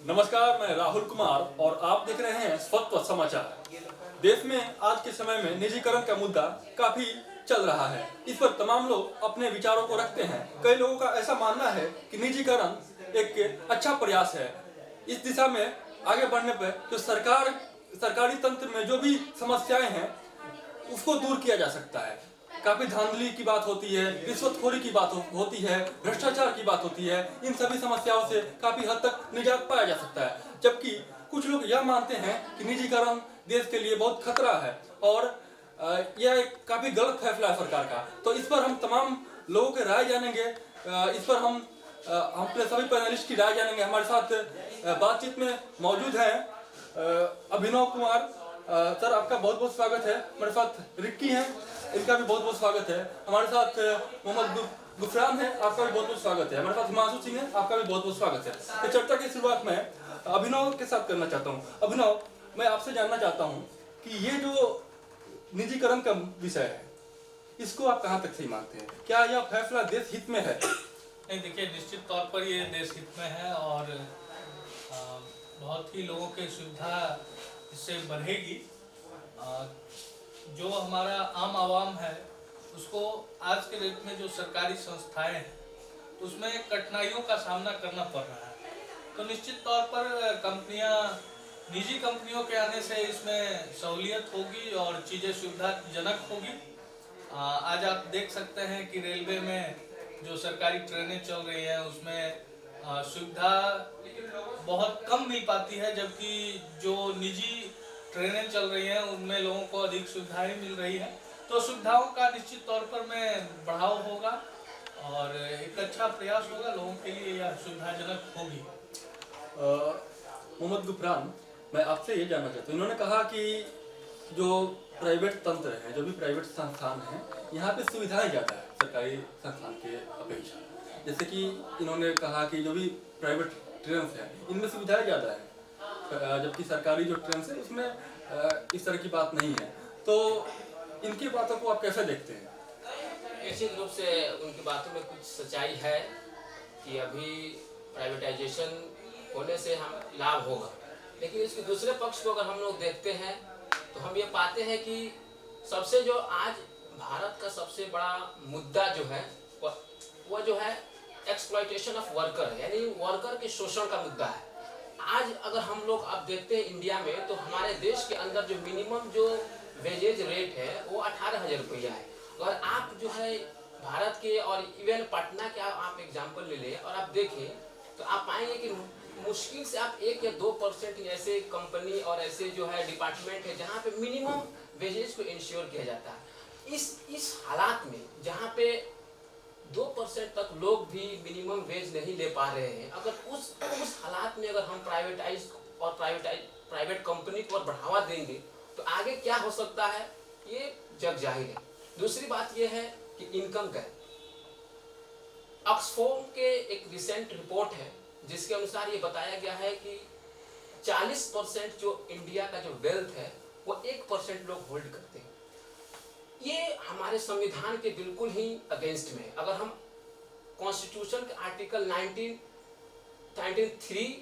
नमस्कार, मैं राहुल कुमार और आप देख रहे हैं स्वतः समाचार। देश में आज के समय में निजीकरण का मुद्दा काफी चल रहा है। इस पर तमाम लोग अपने विचारों को रखते हैं। कई लोगों का ऐसा मानना है कि निजीकरण एक अच्छा प्रयास है। इस दिशा में आगे बढ़ने पर जो सरकारी तंत्र में जो भी समस्याएं हैं उसको दूर किया जा सकता है। काफी धांधली की बात होती है, रिश्वतखोरी की बात होती है, भ्रष्टाचार की बात होती है। इन सभी समस्याओं से काफी हद तक निजात पाया जा सकता है। जबकि कुछ लोग यह मानते हैं कि निजीकरण देश के लिए बहुत खतरा है और यह एक काफी गलत फैसला है सरकार का। तो इस पर हम तमाम लोगों की राय जानेंगे। इस पर हम अपने सभी पैनलिस्ट की राय जानेंगे। हमारे साथ बातचीत में मौजूद हैं अभिनव कुमार सर, आपका बहुत बहुत स्वागत है। हमारे साथ रिक्की हैं, इनका भी बहुत बहुत स्वागत है। हमारे साथ मोहम्मद गुफरान है, आपका भी बहुत बहुत स्वागत है। हमारे साथ हिमांशु सिंह है, आपका भी बहुत बहुत स्वागत है। तो चर्चा की शुरुआत में अभिनव के साथ करना चाहता हूँ। अभिनव, मैं आपसे जानना चाहता हूँ कि ये जो निजीकरण का विषय है, इसको आप कहाँ तक सही मानते हैं? क्या यह फैसला देश हित में है? नहीं, देखिए, निश्चित तौर पर ये देश हित में है और बहुत ही लोगों की सुविधा इससे बढ़ेगी। जो हमारा आम आवाम है उसको आज के डेट में जो सरकारी संस्थाएं हैं उसमें कठिनाइयों का सामना करना पड़ रहा है। तो निश्चित तौर पर निजी कंपनियों के आने से इसमें सहूलियत होगी और चीज़ें सुविधाजनक होगी। आज आप देख सकते हैं कि रेलवे में जो सरकारी ट्रेनें चल रही हैं उसमें सुविधा बहुत कम मिल पाती है, जबकि जो निजी ट्रेनें चल रही हैं उनमें लोगों को अधिक सुविधाएं मिल रही हैं। तो सुविधाओं का निश्चित तौर पर में बढ़ाव होगा और एक अच्छा प्रयास होगा, लोगों के लिए यह सुविधाजनक होगी। मोहम्मद गुफरान, मैं आपसे ये जानना चाहता हूँ, इन्होंने कहा कि जो प्राइवेट तंत्र है, जो भी प्राइवेट संस्थान है, यहाँ पे सुविधाएं ज़्यादा है सरकारी संस्थान के अपेक्षा। जैसे कि इन्होंने कहा कि जो भी प्राइवेट ट्रेन है इनमें सुविधाएं ज़्यादा है, जबकि सरकारी जो ट्रेन है उसमें इस तरह की बात नहीं है। तो इनकी बातों को आप कैसे देखते हैं? निश्चित रूप से उनकी बातों में कुछ सच्चाई है कि अभी प्राइवेटाइजेशन होने से हम लाभ होगा, लेकिन इसके दूसरे पक्ष को अगर हम लोग देखते हैं तो हम ये पाते हैं कि सबसे जो आज भारत का सबसे बड़ा मुद्दा जो है वो जो है एक्सप्लॉयटेशन ऑफ वर्कर, यानी वर्कर के शोषण का मुद्दा है। आज अगर हम लोग अब देखते हैं इंडिया में, तो हमारे देश के अंदर जो मिनिमम जो वेजेज रेट है वो 18,000 रुपया है। अगर आप जो है भारत के और इवन पटना के आप एग्जाम्पल ले लें और आप देखें तो आप पाएंगे कि मुश्किल से आप 1 या 2% ऐसे कंपनी और ऐसे जो है डिपार्टमेंट है जहाँ पे मिनिमम वेजेज को इंश्योर किया जाता है। इस हालात में जहाँ पे 2% तक लोग भी मिनिमम वेज नहीं ले पा रहे हैं, अगर उस हालात में अगर हम प्राइवेट कंपनी को बढ़ावा देंगे तो आगे क्या हो सकता है ये जग जाहिर है। दूसरी बात ये है कि इनकम गैप। ऑक्सफोर्ड के एक रिसेंट रिपोर्ट है जिसके अनुसार ये बताया गया है कि 40% जो इंडिया का जो वेल्थ है वो 1% लोग होल्ड करते हैं। ये हमारे संविधान के बिल्कुल ही अगेंस्ट में है। अगर हम कॉन्स्टिट्यूशन के आर्टिकल 19(3)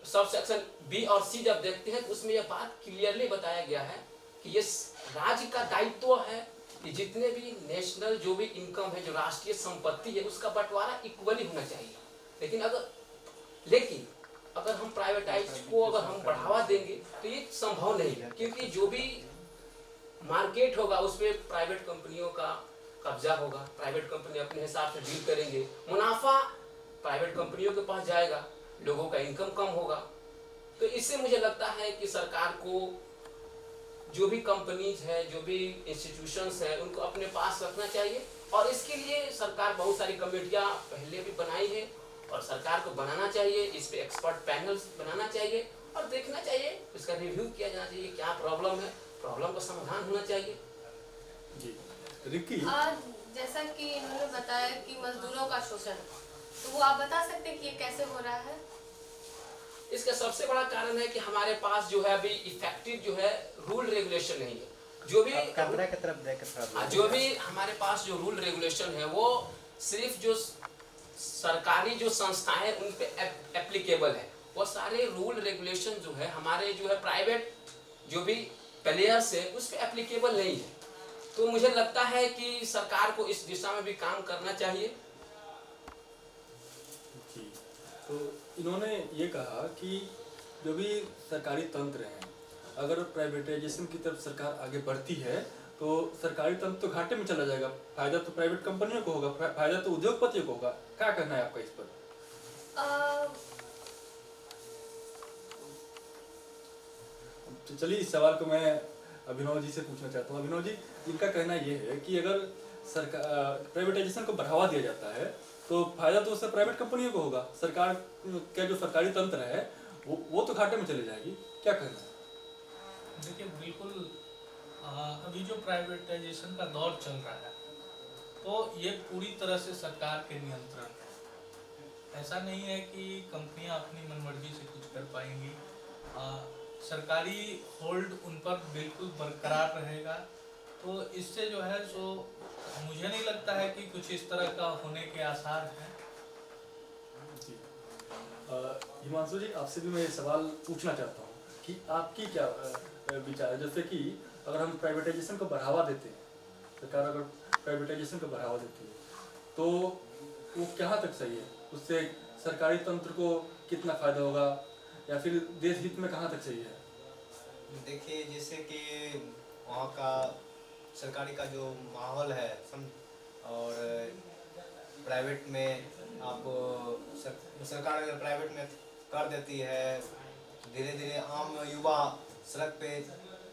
सब सेक्शन बी और सी जब देखते हैं तो उसमें यह बात क्लियरली बताया गया है कि ये राज्य का दायित्व है कि जितने भी नेशनल जो भी इनकम है, जो राष्ट्रीय संपत्ति है, उसका बंटवारा इक्वली होना चाहिए। लेकिन अगर हम प्राइवेटाइज को अगर हम बढ़ावा देंगे तो ये संभव नहीं है, क्योंकि जो भी मार्केट होगा उसमें प्राइवेट कंपनियों का कब्जा होगा। प्राइवेट कंपनी अपने हिसाब से डील करेंगे, मुनाफा प्राइवेट कंपनियों के पास जाएगा, लोगों का इनकम कम होगा। तो इससे मुझे लगता है कि सरकार को जो भी कंपनीज है, जो भी इंस्टीट्यूशंस है, उनको अपने पास रखना चाहिए और इसके लिए सरकार बहुत सारी कमेटियां पहले भी बनाई है और सरकार को बनाना चाहिए। इस पे एक्सपर्ट पैनल्स बनाना चाहिए और देखना चाहिए, इसका रिव्यू किया जाना चाहिए, क्या प्रॉब्लम है, प्रॉब्लम का समाधान होना चाहिए। जी रिक्की, जैसा कि इन्होंने बताया कि मजदूरों का शोषण, तो वो आप बता सकते हैं कि ये कैसे हो रहा है? इसका सबसे बड़ा कारण है कि हमारे पास जो है अभी इफेक्टिव जो है रूल रेगुलेशन नहीं है। जो भी हमारे पास जो रूल रेगुलेशन है वो सिर्फ जो सरकारी जो संस्थाएं उन पे एप्लीकेबल है वो सारे रूल रेगुलेशन जो है हमारे जो है प्राइवेट जो भी प्लेयर्स है उस पर एप्लीकेबल नहीं है। तो मुझे लगता है कि सरकार को इस दिशा में भी काम करना चाहिए। जी, तो इन्होंने ये कहा कि जो भी सरकारी तंत्र हैं, अगर प्राइवेटाइजेशन की तरफ सरकार आगे बढ़ती है तो सरकारी तंत्र तो घाटे में चला जाएगा। फायदा तो प्राइवेट कंपनियों को होगा, फायदा तो उद्योगपतियों को होगा। क्या करना है आपका इस पर? तो चलिए इस सवाल को मैं अभिनव जी से पूछना चाहता हूँ। अभिनव जी, इनका कहना ये है कि अगर सरकार प्राइवेटाइजेशन को बढ़ावा दिया जाता है तो फायदा तो उससे प्राइवेट कंपनियों को होगा। सरकार का जो सरकारी तंत्र है वो तो घाटे में चली जाएगी। क्या कहना है? देखिए, बिल्कुल अभी जो प्राइवेटाइजेशन का दौर चल रहा है तो ये पूरी तरह से सरकार के नियंत्रण है। ऐसा नहीं है कि कंपनियां अपनी मनमर्जी से कुछ कर पाएंगी। सरकारी होल्ड उन पर बिल्कुल बरकरार रहेगा। तो इससे जो है सो मुझे नहीं लगता है कि कुछ इस तरह का होने के आसार हैं। हिमांशु जी, आपसे भी मैं ये सवाल पूछना चाहता हूँ कि आपकी क्या विचार है। जैसे कि अगर हम प्राइवेटाइजेशन को बढ़ावा देते हैं, सरकार अगर प्राइवेटाइजेशन को बढ़ावा देती है तो वो कहाँ तक सही है? उससे सरकारी तंत्र को कितना फायदा होगा या फिर देश हित में कहाँ तक सही है? देखिए, जैसे कि वहाँ का सरकारी का जो माहौल है और प्राइवेट में आप सरकार अगर प्राइवेट में कर देती है, धीरे धीरे आम युवा सड़क पे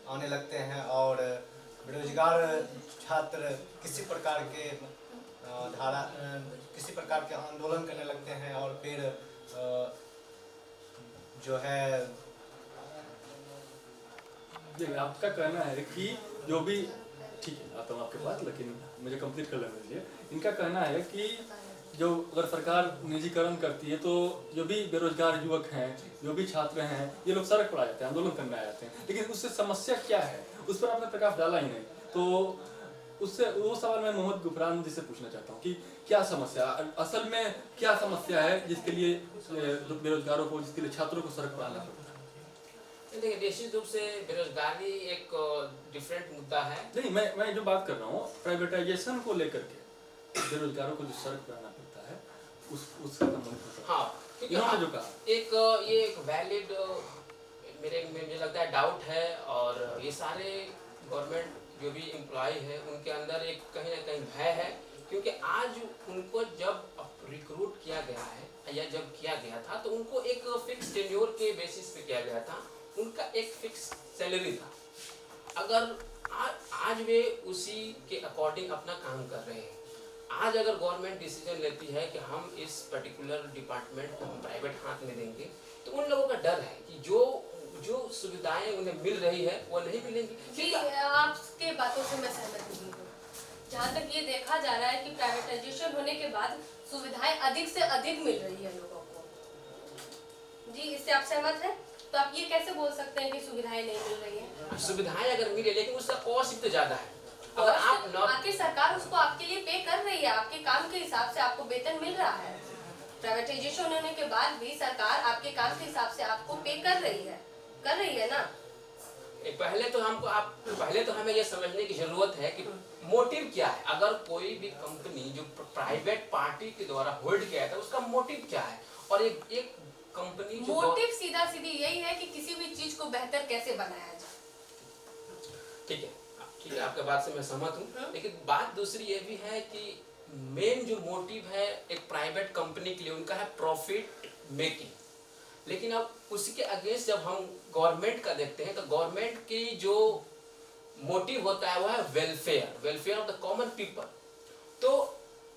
आने लगते हैं और बेरोजगार छात्र किसी प्रकार के आंदोलन करने लगते हैं और फिर जो है देखिए, आपका कहना है कि जो भी ठीक है, आता हूँ आपके पास, लेकिन मुझे कंप्लीट कर लेने दीजिए। इनका कहना है कि जो अगर सरकार निजीकरण करती है तो जो भी बेरोजगार युवक हैं, जो भी छात्र हैं, ये लोग सड़क पर आ जाते हैं, आंदोलन करने आ जाते हैं। लेकिन उससे समस्या क्या है, उस पर आपने प्रकाश डाला ही नहीं। तो उससे वो सवाल मैं मोहम्मद गुफरान जी से पूछना चाहता हूँ कि क्या समस्या, असल में क्या समस्या है जिसके लिए बेरोजगारों को, जिसके लिए छात्रों को सड़क पर आना पड़ता है? देखिए, निश्चित रूप से बेरोजगारी एक डिफरेंट मुद्दा है। नहीं, मैं जो बात कर रहा हूँ प्राइवेटाइजेशन को लेकर के, बेरोजगारों को जो सड़क पर आना पड़ता है उसका संबंध। हाँ, क्योंकि जो कहा ये एक वैलिड मुझे लगता है डाउट है। और ये सारे गवर्नमेंट जो भी एम्प्लॉय है उनके अंदर एक कहीं ना कहीं भय है, क्योंकि आज उनको जब रिक्रूट किया गया है या जब किया गया था तो उनको एक फिक्स टेन्योर के बेसिस पे किया गया था। उनका एक फिक्स सैलरी था। अगर आज वे उसी के अकॉर्डिंग अपना काम कर रहे हैं। आज अगर गवर्नमेंट डिसीजन लेती है कि हम इस पर्टिकुलर डिपार्टमेंट को हम प्राइवेट हाथ में देंगे, तो उन लोगों का डर है कि जो सुविधाएं उन्हें मिल रही है वो नहीं मिलेंगी। जी, आपके बातों से मैं सहमत नहीं हूँ। जहाँ तक ये देखा जा रहा है कि प्राइवेटाइजेशन होने के बाद सुविधाएं अधिक से अधिक मिल रही है लोगों को। जी, इससे आप सहमत हैं? तो आप ये कैसे बोल सकते हैं कि सुविधाएं नहीं मिल रही हैं? सुविधाएं अगर मिले लेकिन उसका कॉस्ट तो ज्यादा है। अगर आप आखिर सरकार उसको आपके लिए पे कर रही है, आपके काम के हिसाब से आपको वेतन मिल रहा है। प्राइवेटाइजेशन होने के बाद भी सरकार आपके काम के हिसाब से आपको पे कर रही है ना। पहले तो हमें यह समझने की जरूरत है कि मोटिव क्या है। अगर कोई भी कंपनी जो प्राइवेट पार्टी के द्वारा होल्ड किया था उसका मोटिव क्या है। और एक कंपनी जो मोटिव सीधा सीधी यही है कि किसी भी चीज को बेहतर कैसे बनाया जाए। ठीक है, आपके बात से मैं सहमत हूँ। लेकिन बात दूसरी ये भी है कि मेन जो मोटिव है एक प्राइवेट कंपनी के लिए उनका है प्रॉफिट मेकिंग। लेकिन अब उसके अगेंस्ट जब हम गवर्नमेंट का देखते हैं तो गवर्नमेंट की जो मोटिव होता है वो है welfare of the common people. तो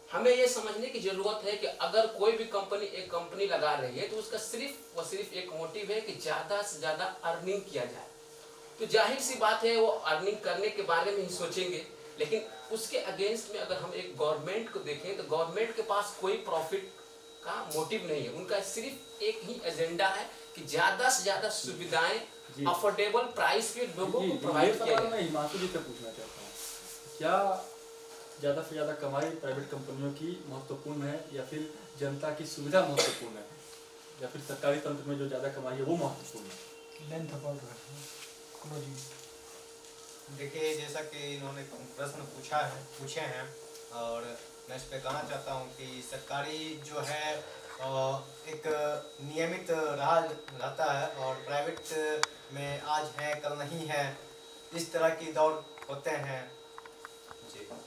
हमें ये समझने की जरूरत है कि अगर कोई भी कंपनी एक कंपनी लगा रही है तो उसका सिर्फ एक मोटिव है कि ज्यादा से ज्यादा अर्निंग किया जाए। तो जाहिर सी बात है वो अर्निंग करने के बारे में ही सोचेंगे। लेकिन उसके अगेंस्ट में अगर हम एक गवर्नमेंट को देखें तो गवर्नमेंट के पास कोई प्रॉफिट का मोटिव नहीं है। उनका सिर्फ एक ही एजेंडा है कि ज्यादा से ज्यादा सुविधाएं अफोर्डेबल प्राइस पे लोगों को प्रोवाइड किया जाए। मैं हिमांशु जी से पूछना चाहता हूँ, क्या ज्यादा से ज्यादा कमाई प्राइवेट कंपनियों की महत्वपूर्ण है या फिर जनता की सुविधा महत्वपूर्ण है? या फिर सरकारी तंत्र में जो ज़्यादा कमाई है वो महत्वपूर्ण है? लेंथ बढ़ रहा है क्लोजिंग। देखिए जैसा कि इन्होंने प्रश्न पूछे हैं और मैं इस पे कहना चाहता हूँ कि सरकारी जो है एक नियमित रहता है और प्राइवेट में आज है कल नहीं है, इस तरह की दौर होते हैं।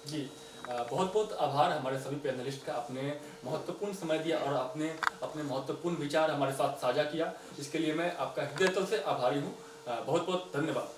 जी बहुत बहुत आभार हमारे सभी पैनलिस्ट का, अपने महत्वपूर्ण समय दिया और अपने महत्वपूर्ण विचार हमारे साथ साझा किया। इसके लिए मैं आपका हृदय तल से आभारी हूँ। बहुत बहुत धन्यवाद।